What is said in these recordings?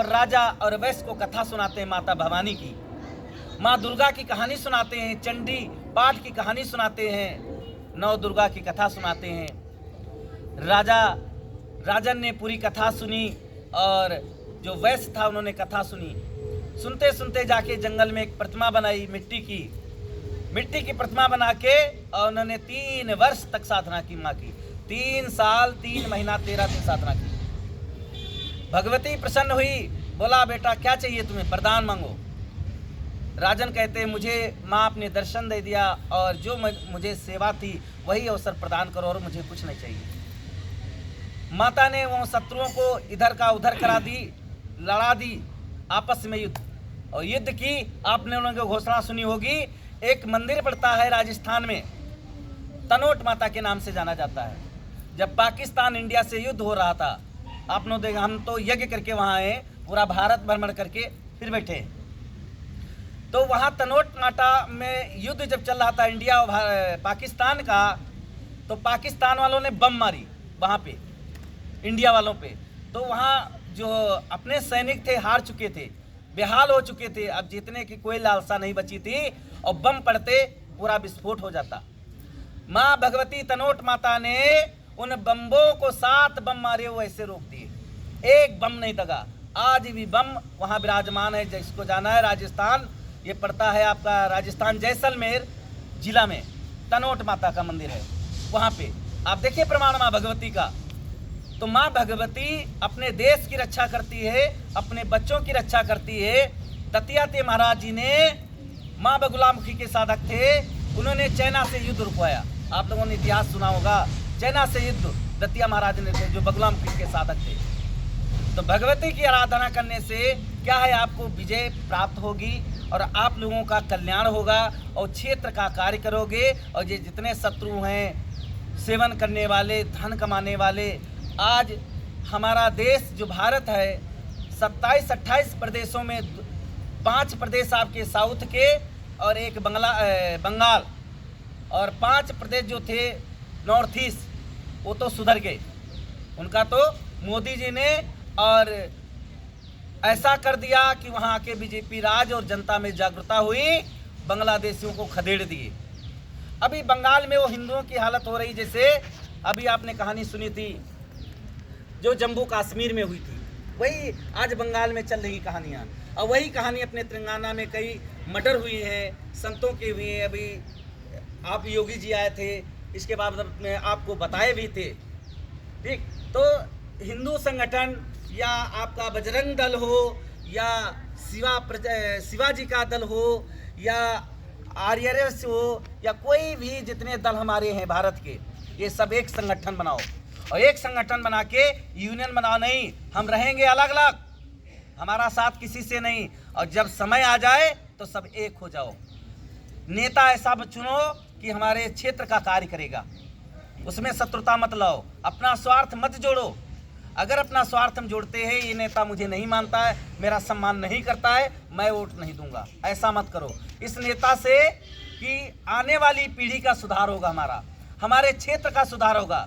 पर राजा और वैश्य को कथा सुनाते हैं माता भवानी की, माँ दुर्गा की कहानी सुनाते हैं, चंडी पाठ की कहानी सुनाते हैं, नौ दुर्गा की कथा सुनाते हैं। राजन ने पूरी कथा सुनी और जो वैश्य था उन्होंने कथा सुनी। सुनते सुनते जाके जंगल में एक प्रतिमा बनाई मिट्टी की प्रतिमा बना के, और उन्होंने 3 वर्ष तक साधना की माँ की। 3 साल 3 महीना 13 दिन साधना की। भगवती प्रसन्न हुई, बोला बेटा क्या चाहिए तुम्हें, वरदान मांगो। राजन कहते हैं मुझे माँ अपने दर्शन दे दिया और जो मुझे सेवा थी वही अवसर प्रदान करो और मुझे कुछ नहीं चाहिए। माता ने वो शत्रुओं को इधर का उधर करा दी, लड़ा दी आपस में युद्ध, और युद्ध की आपने उन लोगों की घोषणा सुनी होगी। एक मंदिर पड़ता है राजस्थान में, तनोट माता के नाम से जाना जाता है। जब पाकिस्तान इंडिया से युद्ध हो रहा था, आप लोग देखा, हम तो यज्ञ करके वहाँ आए, पूरा भारत भ्रमण करके फिर बैठे। तो वहाँ तनोट माता में युद्ध जब चल रहा था इंडिया और पाकिस्तान का, तो पाकिस्तान वालों ने बम मारी वहाँ पे इंडिया वालों पे। तो वहाँ जो अपने सैनिक थे हार चुके थे, बेहाल हो चुके थे, अब जीतने की कोई लालसा नहीं बची थी, और बम पड़ते पूरा विस्फोट हो जाता। माँ भगवती तनोट माता ने उन बम्बों को 7 बम मारे वो ऐसे रोक दिए, एक बम नहीं दगा। आज भी बम वहाँ विराजमान है। जिसको जाना है राजस्थान, ये पड़ता है आपका राजस्थान जैसलमेर जिला में, तनोट माता का मंदिर है। वहाँ पे आप देखिए प्रमाण माँ भगवती का। तो माँ भगवती अपने देश की रक्षा करती है, अपने बच्चों की रक्षा करती है। दतिया ते महाराज जी ने, माँ बगुलामुखी के साधक थे, उन्होंने चाइना से युद्ध रुकवाया। आप लोगों ने इतिहास सुना होगा, चाइना से युद्ध दतिया महाराज ने थे जो बगुलामुखी के साधक थे। तो भगवती की आराधना करने से क्या है, आपको विजय प्राप्त होगी और आप लोगों का कल्याण होगा और क्षेत्र का कार्य करोगे। और ये जितने शत्रु हैं, सेवन करने वाले, धन कमाने वाले, आज हमारा देश जो भारत है 27-28 प्रदेशों में 5 प्रदेश आपके साउथ के और एक बंगाल, और 5 प्रदेश जो थे नॉर्थ ईस्ट, वो तो सुधर गए। उनका तो मोदी जी ने और ऐसा कर दिया कि वहाँ के बीजेपी राज और जनता में जागरूकता हुई, बांग्लादेशियों को खदेड़ दिए। अभी बंगाल में वो हिंदुओं की हालत हो रही, जैसे अभी आपने कहानी सुनी थी जो जम्मू कश्मीर में हुई थी, वही आज बंगाल में चल रही कहानियाँ। और वही कहानी अपने तेलंगाना में कई मर्डर हुई हैं, संतों की हुई हैं। अभी आप योगी जी आए थे, इसके बाद में आपको बताए भी थे। ठीक, तो हिंदू संगठन या आपका बजरंग दल हो या शिवाजी का दल हो या आरएसएस हो या कोई भी जितने दल हमारे हैं भारत के, ये सब एक संगठन बनाओ और एक संगठन बना के यूनियन बनाओ। नहीं, हम रहेंगे अलग अलग, हमारा साथ किसी से नहीं। और जब समय आ जाए तो सब एक हो जाओ। नेता ऐसा चुनो कि हमारे क्षेत्र का कार्य करेगा, उसमें शत्रुता मत लाओ, अपना स्वार्थ मत जोड़ो। अगर अपना स्वार्थ हम जोड़ते हैं, ये नेता मुझे नहीं मानता है, मेरा सम्मान नहीं करता है, मैं वोट नहीं दूंगा, ऐसा मत करो। इस नेता से कि आने वाली पीढ़ी का सुधार होगा, हमारे क्षेत्र का सुधार होगा।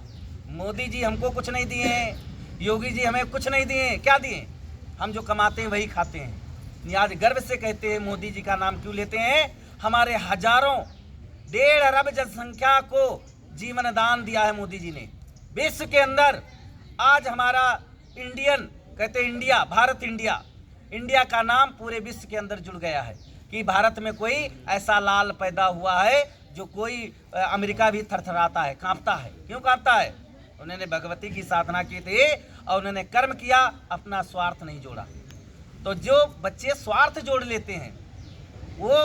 मोदी जी हमको कुछ नहीं दिए हैं, योगी जी हमें कुछ नहीं दिए हैं, क्या दिए? हम जो कमाते हैं वही खाते हैं। आज गर्व से कहते हैं, मोदी जी का नाम क्यों लेते हैं? हमारे हजारों 1.5 अरब जनसंख्या को जीवन दान दिया है मोदी जी ने विश्व के अंदर। आज हमारा इंडियन कहते हैं इंडिया, भारत इंडिया का नाम पूरे विश्व के अंदर जुड़ गया है कि भारत में कोई ऐसा लाल पैदा हुआ है जो कोई अमेरिका भी थरथराता है, कांपता है। क्यों कांपता है? उन्होंने भगवती की साधना की थी और उन्होंने कर्म किया, अपना स्वार्थ नहीं जोड़ा। तो जो बच्चे स्वार्थ जोड़ लेते हैं वो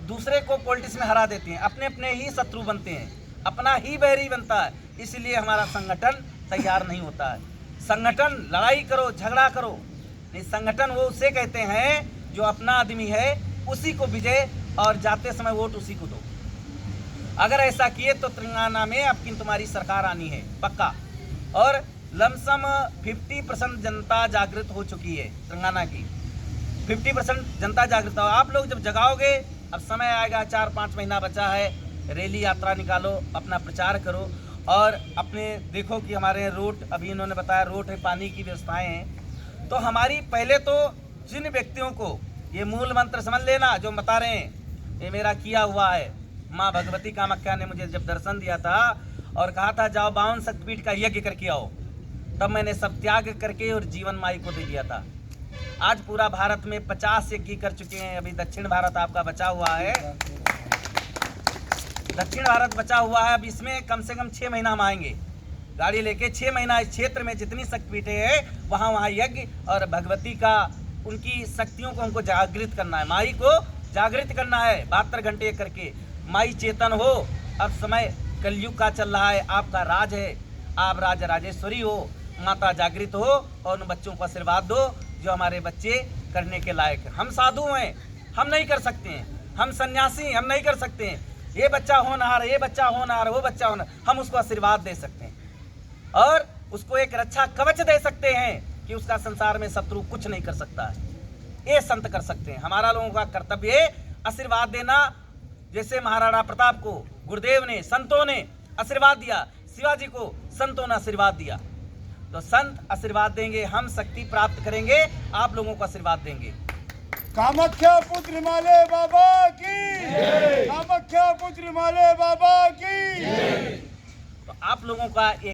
दूसरे को पॉलिटिक्स में हरा देते हैं, अपने अपने ही शत्रु बनते हैं, अपना ही बैरी बनता है। इसलिए हमारा संगठन तैयार नहीं होता है। संगठन लड़ाई करो, झगड़ा करो नहीं, संगठन वो उसे कहते हैं जो अपना आदमी है उसी को विजय और जाते समय वोट उसी को दो। अगर ऐसा किए तो तेलंगाना में अब की तुम्हारी सरकार आनी है पक्का। और लमसम 50% जनता जागृत हो चुकी है तेलंगाना की, 50% जनता जागृत हो। आप लोग जब जगाओगे, अब समय आएगा, 4-5 महीना बचा है, रैली यात्रा निकालो, अपना प्रचार करो और अपने देखो कि हमारे रोड, अभी इन्होंने बताया रोड है, पानी की व्यवस्थाएं हैं, तो हमारी पहले तो जिन व्यक्तियों को ये मूल मंत्र समझ लेना जो बता रहे हैं, ये मेरा किया हुआ है। माँ भगवती कामाख्या ने मुझे जब दर्शन दिया था और कहा था जाओ 52 शक्तिपीठ का यज्ञ करके आओ, तब मैंने सब त्याग करके और जीवन माई को दे दिया था। आज पूरा भारत में 50 यज्ञ कर चुके हैं। अभी दक्षिण भारत आपका बचा हुआ है, दक्षिण भारत बचा हुआ है। अब इसमें कम से कम 6 महीना हम आएंगे गाड़ी लेके। 6 महीना इस क्षेत्र में जितनी शक्तिपीठें हैं वहाँ यज्ञ और भगवती का उनकी शक्तियों को हमको जागृत करना है, माई को जागृत करना है 72 घंटे करके। माई चेतन हो। अब समय कलयुग का चल रहा है, आपका राज है, आप राज राजेश्वरी हो। माता जागृत हो और उन बच्चों को आशीर्वाद दो जो हमारे बच्चे करने के लायक हैं। हम साधु हैं, हम नहीं कर सकते हैं। हम सन्यासी, हम नहीं कर सकते हैं। ये बच्चा होनहार, ये बच्चा होनहार, वो बच्चा होनहार, हम उसको आशीर्वाद दे सकते हैं और उसको एक रक्षा कवच दे सकते हैं कि उसका संसार में शत्रु कुछ नहीं कर सकता है। ये संत कर सकते हैं। हमारा लोगों का कर्तव्य है आशीर्वाद देना। जैसे महाराणा प्रताप को गुरुदेव ने, संतों ने आशीर्वाद दिया, शिवाजी को संतों ने आशीर्वाद दिया। तो संत आशीर्वाद देंगे, हम शक्ति प्राप्त करेंगे, आप लोगों को आशीर्वाद देंगे। कामाख्या पुत्र हिमालय बाबा की, कामाख्या पुत्र हिमालय बाबा की। तो आप लोगों का एक